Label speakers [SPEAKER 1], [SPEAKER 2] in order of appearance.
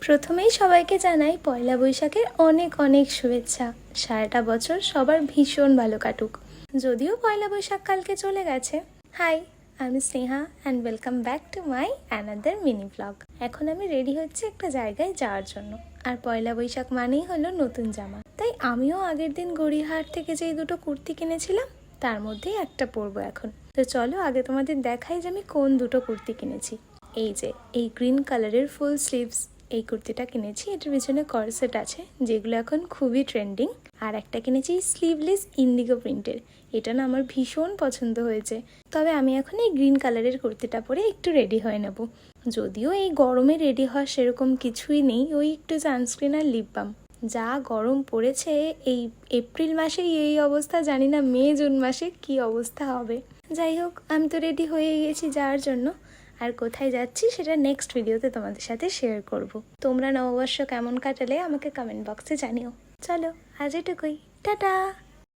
[SPEAKER 1] প্রথমেই সবাইকে জানাই পয়লা বৈশাখের অনেক অনেক শুভেচ্ছা। সারাটা বছর সবার ভীষণ ভালো কাটুক। যদিও পয়লা বৈশাখ কালকে চলে গেছে। হাই, আমি Sneha and welcome back to my another mini blog. এখন আমি রেডি হচ্ছে একটা জায়গায় যাওয়ার জন্য। আর পয়লা বৈশাখ মানেই হলো নতুন জামা, তাই আমিও আগের দিন গড়িয়াহাট থেকে যেই দুটো কুর্তি কিনেছিলাম তার মধ্যেই একটা পরবো এখন। তো চলো আগে তোমাদের দেখাই যে আমি কোন দুটো কুর্তি কিনেছি। এই যে এই গ্রিন কালারের ফুল স্লিভস এই কুর্তিটা কিনেছি, এটার পিছনে কর্সেট আছে যেগুলো এখন খুবই ট্রেন্ডিং। আর একটা কিনেছি স্লিভলেস ইন্ডিগো প্রিন্টের, এটা না আমার ভীষণ পছন্দ হয়েছে। তবে আমি এখন এই গ্রিন কালারের কুর্তিটা পরে একটু রেডি হয়ে নেব। যদিও এই গরমে রেডি হওয়ার সেরকম কিছুই নেই, ওই একটু সানস্ক্রিন আর লিপ বাম। যা গরম পড়েছে এই এপ্রিল মাসেই এই অবস্থা, জানি না মে জুন মাসে কি অবস্থা হবে। যাই হোক, আমি তো রেডি হয়ে গেছি যাওয়ার জন্য। আর কোথায় যাচ্ছি সেটা নেক্সট ভিডিওতে তোমাদের সাথে শেয়ার করব। তোমরা নববর্ষ কেমন কাটালে আমাকে কমেন্ট বক্সে জানিও। চলো আজ এটুকুই, টাটা।